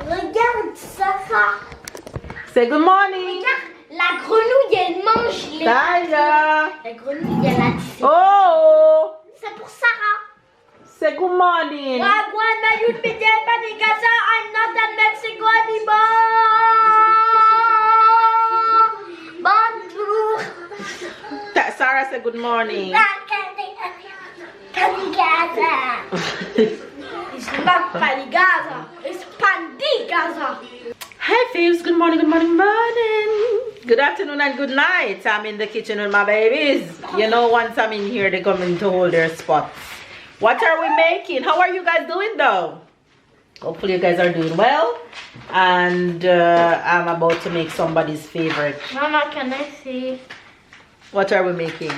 Regarde, Sarah. Say good morning. Regarde, la grenouille, elle mange les... Tyler. La grenouille, elle a dit... Oh. C'est pour Sarah. Say good morning. Wagwana, you'd be dead, Gaza. I'm not in Mexico anymore. Bonjour. Sarah, say good morning. Gaza. It's not Gaza. It's Gaza. Hi, Faves. Good morning, good morning, morning. Good afternoon and good night. I'm in the kitchen with my babies. You know, once I'm in here, they come in to hold their spots. What are we making? How are you guys doing though? Hopefully you guys are doing well. And I'm about to make somebody's favorite. Mama, can I see? What are we making?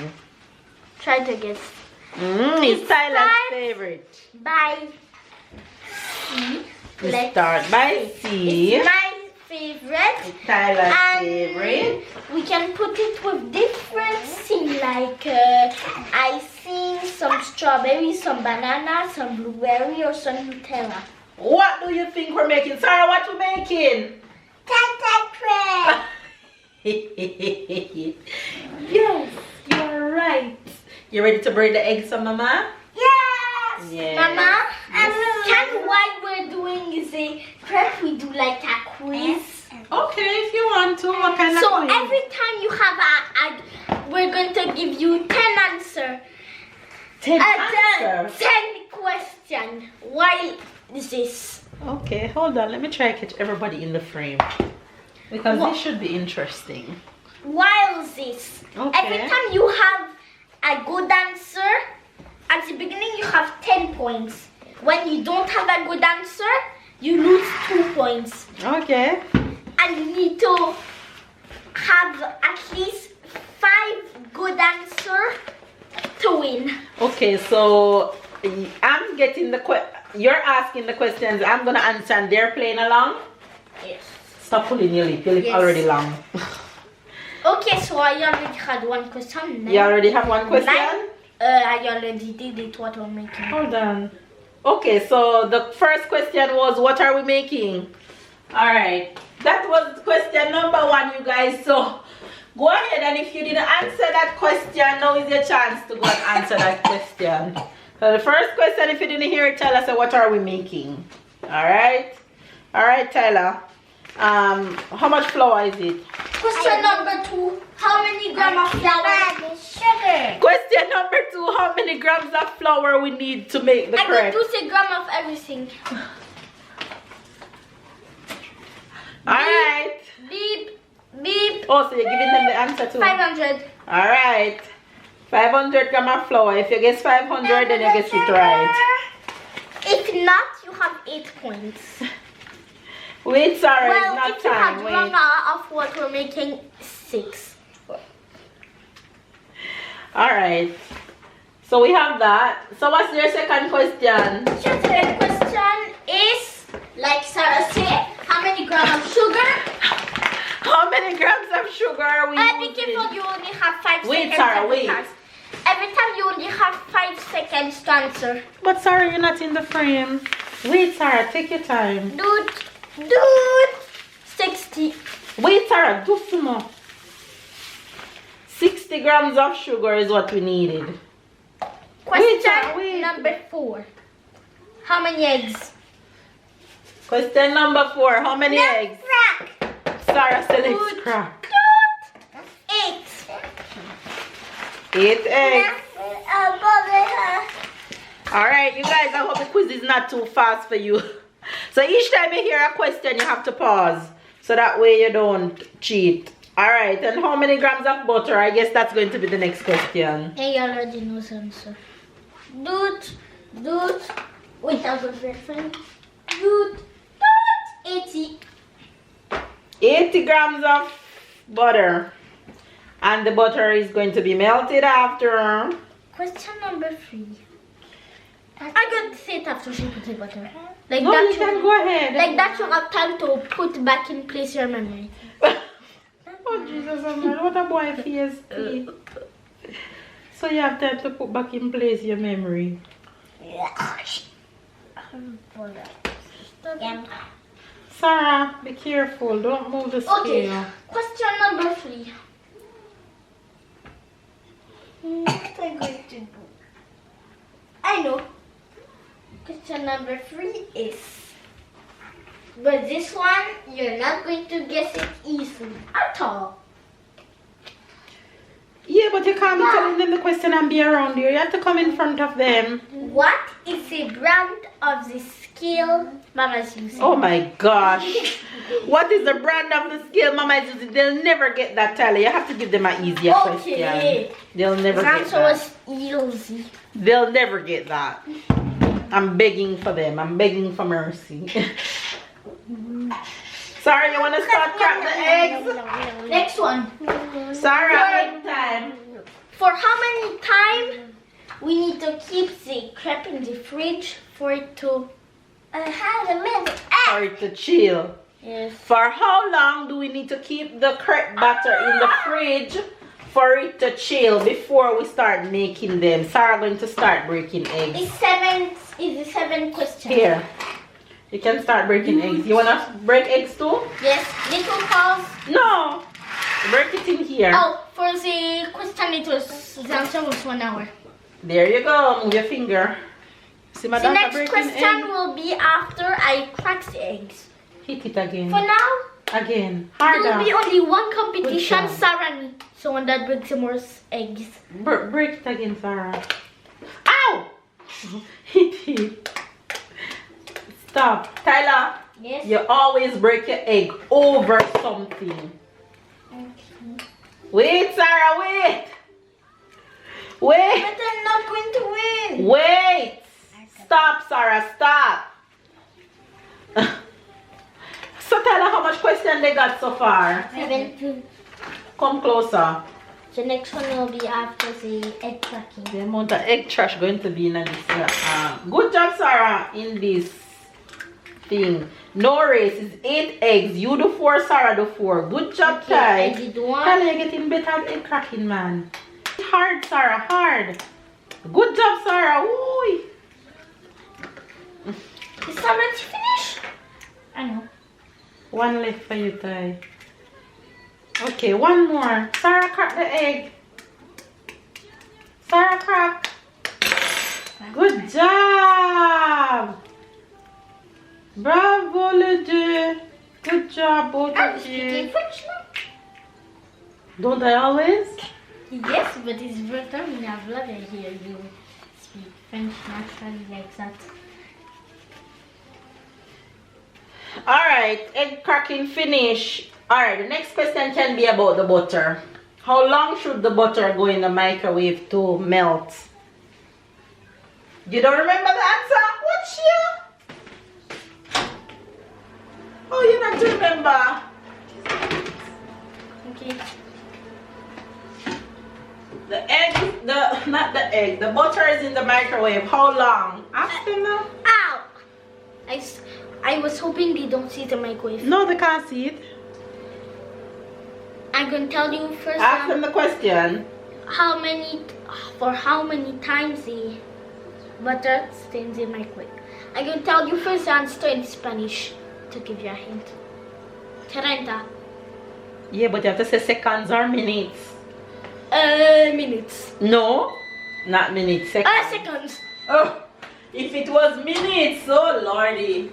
Try to guess. It's Tyler's favorite. By C. We start by C. It's my favorite. It's Tyler's And favorite. we can put it with different things like icing, some strawberry, some banana, some blueberry, or some Nutella. What do you think we're making? Sarah, what we making? Tata cream. Yes, you're right. You ready to break the eggs, Mama? Yes. Yeah. Mama, can while we're doing the crepe, we do like a quiz. Okay, if you want to. What kind of So quiz? every time you have we're going to give you 10 answers. 10 answers. 10 questions. Why this? Okay, hold on. Let me try to catch everybody in the frame. Because this should be interesting. While this. Okay. Every time you have a good answer, at the beginning you have 10 points. When you don't have a good answer, you lose 2 points. Okay. And you need to have at least 5 good answers to win. Okay, so I'm getting the you're asking the questions. I'm gonna answer and they're playing along. Yes. Stop pulling your lip. Your lip Yes. already long. Okay, so I already had one question. You already have one question? I already did it, what we're making. Hold on. Okay, so the first question was, what are we making? Alright, that was question number 1, you guys. So go ahead, and if you didn't answer that question, now is your chance to go and answer that question. So the first question, if you didn't hear it, Tyler said, what are we making? Alright. Alright, Tyler. How much flour is it? Question number 2. How many grams of flour? Sugar. Question number 2. How many grams of flour we need to make the I crepe? got 2 grams of everything. Alright. Beep, beep. Oh, so you're giving them the answer too? 500. Alright. 500 grams of flour. If you guess 500, then you guess it right. If not, you have 8 points. Wait, sorry, Well, it's not if you had time. run Wait. out of what we're making, 6. Alright. So we have that. So what's your second question? The second question is, like Sarah said, how many grams of sugar? How many grams of sugar are we Be using? careful, you only have 5 Wait, seconds. Sarah, every wait. time. Every time you only have 5 seconds to answer. But Sarah, you're not in the frame. Wait, Sarah, take your time. Dude, 60. Wait, Sarah, do some more. 60 grams of sugar is what we needed. Question Sarah, wait. number 4. How many eggs? Question number 4. How many eggs? Crack. Sarah said Good. it's crack. 8. 8 eggs. Alright, you guys, I hope the quiz is not too fast for you. So each time you hear a question, you have to pause. So that way you don't cheat. Alright, and how many grams of butter? I guess that's going to be the next question. Hey, I already know the answer. Dude. Wait, I'll go verify. Dude. 80. 80 grams of butter. And the butter is going to be melted after. Question number 3. I got to say it after she put the butter. Like No, that you can go ahead. Like that, you have time to put back in place your memory. Oh Jesus, what a boy face. So you have time to put back in place your memory. Sarah, be careful. Don't move the scale. Okay, question number 3. What am I going to do? I know. Question number 3 is, but this one, you're not going to guess it easily at all. Yeah, but you can't be telling them the question and be around you. You have to come in front of them. What is the brand of the scale Mama's using? Oh my gosh. What is the brand of the scale Mama is using? They'll never get that, Tyler. You have to give them an easier question. They'll never get The that. answer was easy. They'll never get that. I'm begging for them. I'm begging for mercy. Sarah, you want to start crack the eggs? Next one. Sarah, egg time. For how many times we need to keep the crepe in the fridge for it to have a minute? For it to chill. Yes. For how long do we need to keep the crepe batter in the fridge for it to chill before we start making them? Sarah going to start breaking eggs. Is the 7th question. Here. You can start breaking eggs. You wanna break eggs too? Yes. Little pause. No. Break it in here. Oh, for the question the answer was 1 hour. There you go. Move your finger. See my The daughter next breaking question egg? will be after I crack the eggs. Hit it again. For now, Again. there will be Harder. only one competition, Good job. Sarah and me. So one that breaks the most eggs. Break it again, Sarah. Ow! Hit it. Stop. Tyler, Yes. you always break your egg over something. Okay. Wait, Sarah, wait. Wait. But I'm not going to win. Wait. Stop, Sarah, stop. So Tyler, how much question they got so far? 7. Come closer. The next one will be after the egg cracking. The amount of egg trash going to be in this. Good job, Sarah, in this thing. No race. It's 8 eggs. You do 4, Sarah do 4. Good job, Okay, I Ty. did 1. Tyler, you're getting better at egg cracking, man. Hard, Sarah, hard. Good job, Sarah. Ooh. Is Sarah to finish? I know. 1 left for you, Ty. Okay, 1 more. Sarah, crack the egg. Sarah, crack. Good job. Bravo, les deux. Good job, both I'm of speaking you. French now. Don't I always? Yes, but it's very time I've loved it here. You speak French naturally like that. Alright, egg cracking finish. Alright, the next question can be about the butter. How long should the butter go in the microwave to melt? You don't remember the answer? What's you? Oh, you not remember? Okay. The butter is in the microwave. How long? Ask them now. Ow! I was hoping they don't see the microwave. No, they can't see it. I'm gonna tell you first. Ask them the question. For how many times the butter stays in the microwave. I'm gonna tell you first the answer in Spanish to give you a hint. 30. Yeah, but you have to say seconds or minutes. Minutes. No, not minutes. Seconds. Seconds. Oh, if it was minutes, oh lordy.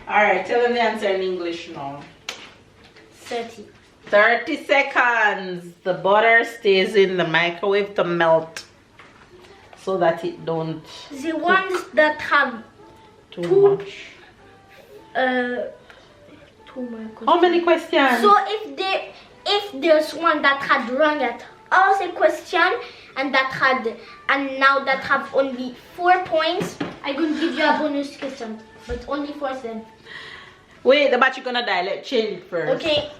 Alright, tell them the answer in English now. 30. 30 seconds. The butter stays in the microwave to melt so that it don't The ones that have too Two. much. 2 more questions. How many questions? So if there's one that had wrong at all the question and now that have only 4 points, I'm gonna give you a bonus question, but only for them. Wait, the battery gonna die. Let's change it first. Okay.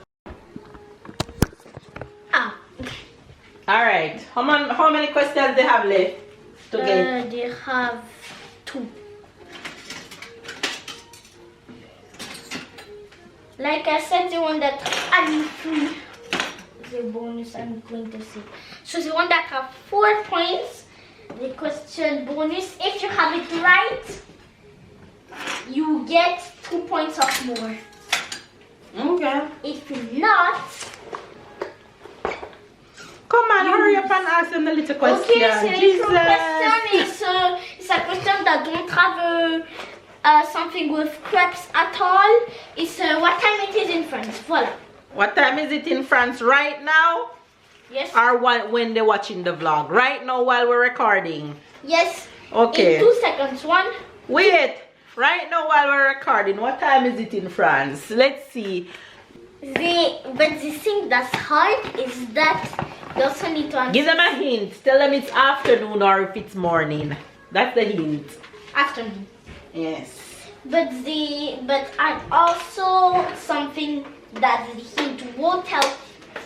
Alright. How many questions they have left to get? They have 2. Like I said, the one that I'm 3. The bonus I'm going to say. So the one that have 4 points, the question bonus. If you have it right, you get 2 points. points off more. Okay. If not, come on, hurry up and ask them the little question. okay, so the Jesus. question is it's a question that don't have something with crepes at all. It's what time it is in France. Voila. What time is it in France right now? Yes. Or when they're watching the vlog? Right now while we're recording? Yes. Okay. In 2 seconds. 1. Wait. Right now while we're recording, what time is it in France? Let's see. But the thing that's hard is that you also need to answer. Give them a hint. Tell them it's afternoon or if it's morning. That's the hint. Afternoon. Yes. But and also something that the hint won't help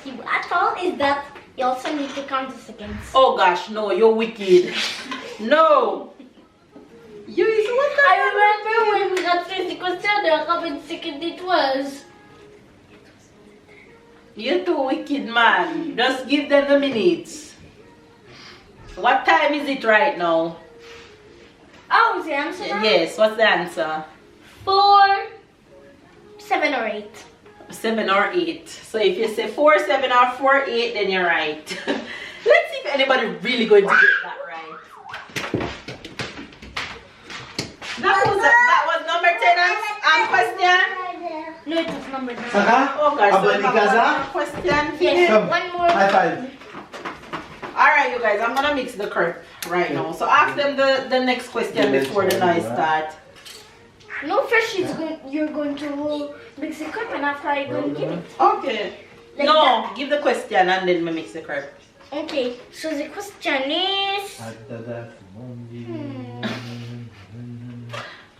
you at all is that you also need to count the seconds. Oh gosh, no, you're wicked. No. You is what I remember when we got the question, how many seconds it was. You're too wicked, man. Just give them the minutes. What time is it right now? Oh, the answer? Yes, what's the answer? 4, 7 or 8. 7 or 8. So if you say 4, 7 or 4, 8, then you're right. Let's see if anybody really going to get that right. That was number 10 question. No, it was number 9. Saka? Oh gosh, so Abang Gaza? question. Yes, Come. one more. High five. Alright you guys, I'm gonna mix the crepe right now. So ask them the next question before the night start. No, first you're going to mix the cup and after I'm going to give it. Okay. Like no, that. give the question and then we mix the crepe. Okay, so the question is...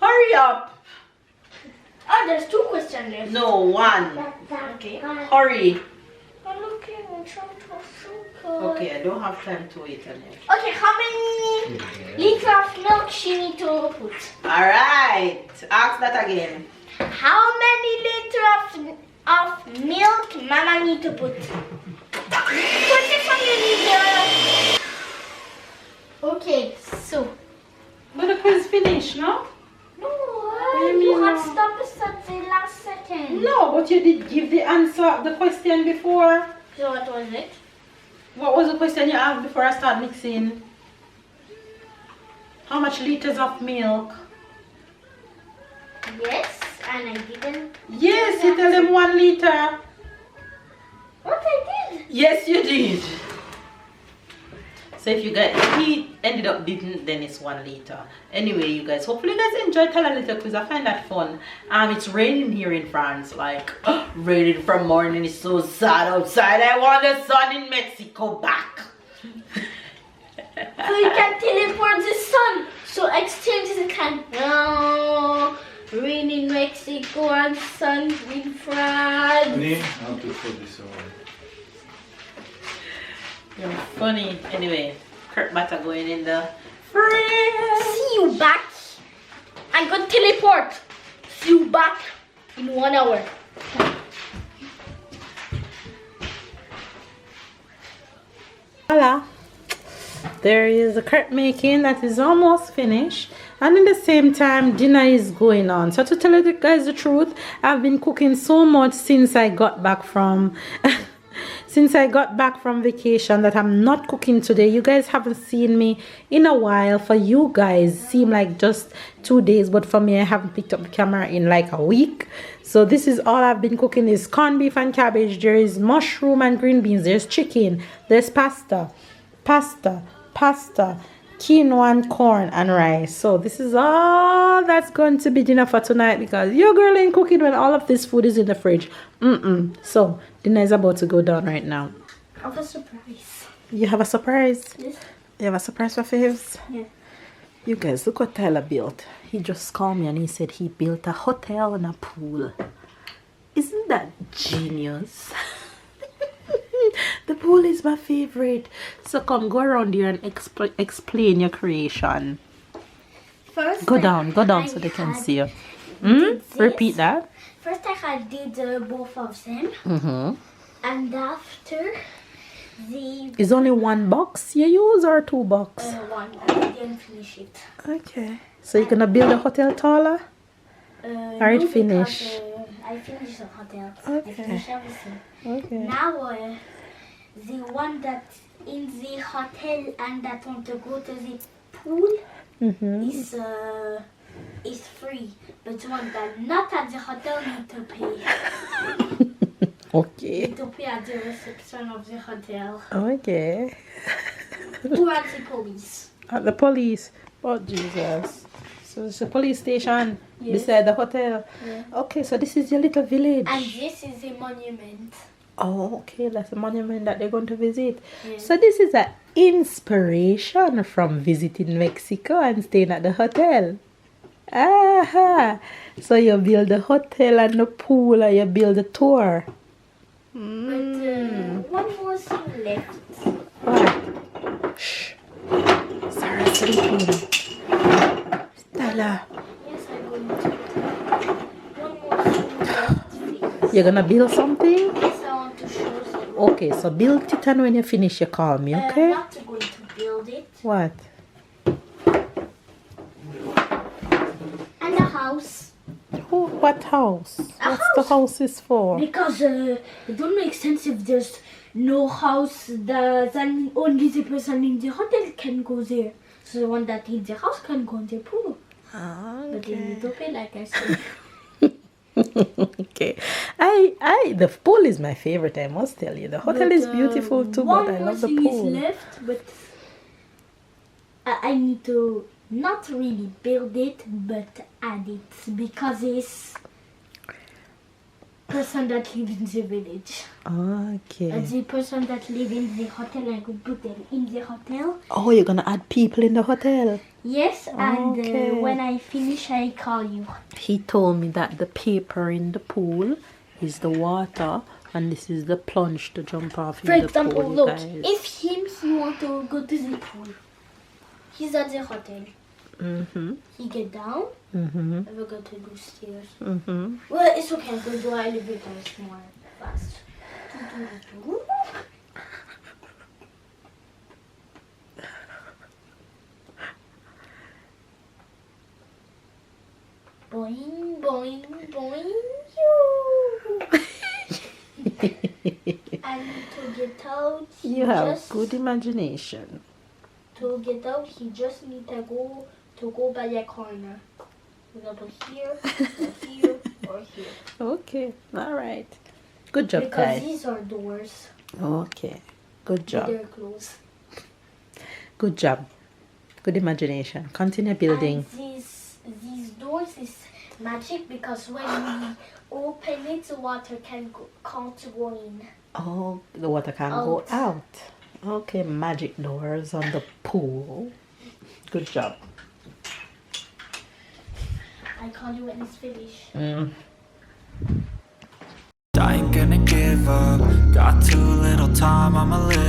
Hurry up. Oh, there's 2 questions left. No, 1. Okay. Hurry. I'm looking and trying to sugar. Okay, I don't have time to wait on it. Okay, how many liters of milk she need to put? Alright, ask that again. How many liters of milk Mama need to put? Put this on your liter. Okay, so. But the quiz finished, no? No, do you you mean had no? stopped us at the last second. No, but you did give the answer of the question before. So what was it? What was the question you asked before I start mixing? How much liters of milk? Yes, and I didn't. Yes, you tell them 1 liter. What I did? Yes, you did. So if you guys, if he ended up didn't, then it's 1 liter. Anyway, you guys, hopefully you guys enjoyed Tell a Little Quiz. I find that fun. It's raining here in France. Like, raining from morning. It's so sad outside. I want the sun in Mexico back. So you can teleport the sun. So exchange the can. No, rain in Mexico and sun in France. How to put this away? You're funny. Anyway, crepe batter going in the fridge. See you back. I'm going to teleport. See you back in 1 hour. Voila. There is the crepe making that is almost finished, and in the same time dinner is going on. So to tell you guys the truth, I've been cooking so much since I got back from vacation that I'm not cooking today. You guys haven't seen me in a while. For you guys seem like just 2 days, but for me I haven't picked up the camera in like a week. So this is all I've been cooking is corned beef and cabbage. There is mushroom and green beans. There's chicken. There's pasta, quinoa and corn and rice. So this is all that's going to be dinner for tonight because your girl ain't cooking when all of this food is in the fridge. So dinner is about to go down right now. I have a surprise. You have a surprise? Yes. You have a surprise for Faves? Yeah. You guys, look what Tyler built. He just called me and he said he built a hotel and a pool. Isn't that genius? The pool is my favorite. So come, go around here and explain your creation. First, Go down so they can see you. Repeat that. First I did both of them. And after the Is only 1 box you use or 2 box? one, I didn't finish it. Okay. So you're gonna build a hotel taller? Or it no, finish? because, I finished the hotel. Okay. I finished everything. Okay. Now, the one that's in the hotel and that want to go to the pool Mm-hmm. is free. But the one that not at the hotel need to pay. Okay. Need to pay at the reception of the hotel. Okay. Or at the police. At the police. Oh, Jesus. So it's a police station Yes. beside the hotel. Yeah. Okay, so this is your little village. And this is a monument. Oh, okay. That's a monument that they're going to visit. Yeah. So this is an inspiration from visiting Mexico and staying at the hotel. Aha. So you build the hotel and the pool and you build the tour. But one more thing left. What? Shh. Sarah's sleeping. Stella. Yes, I'm going to. One more thing left. You're gonna build something? Yes, I want to show you. Okay, so build it and when you finish you call me, okay? I'm not going to build it. What? And a house. Oh, what house? What's the house is for? Because it don't make sense if there's no house that then only the person in the hotel can go there. So the one that in the house can go in the pool. But they need to pay, like I said. Okay. The pool is my favorite, I must tell you. The hotel is beautiful too, but I love the One more pool. thing is left, but I need to not really build it, but add it because it's person that lives in the village. Okay. And the person that lives in the hotel, I could put them in the hotel. Oh, you're gonna add people in the hotel? Yes, and Okay. when I finish, I call you. He told me that the paper in the pool is the water and this is the plunge to jump off For in the example, pool, look, guys. if he want to go to the pool, he's at the hotel. Mm-hmm. He get down, Mm-hmm. and we go to the stairs. Mm-hmm. Well, it's okay, I'm going to do elevators more fast. Boing, boing, boing, you. And to get out, he You have just, good imagination. to get out, he just need to go by a corner. For example, here, or here, or here. Okay, all right. Good job, Because guys. these are doors. Okay, good But job. they're closed. Good job. Good imagination. Continue building. And these doors is magic because when we open it, the water can't go in. Oh, the water can go Out. out. Okay, magic doors on the pool. Good job. I call you when it's finished. I ain't gonna give up. Got too little time, I'ma live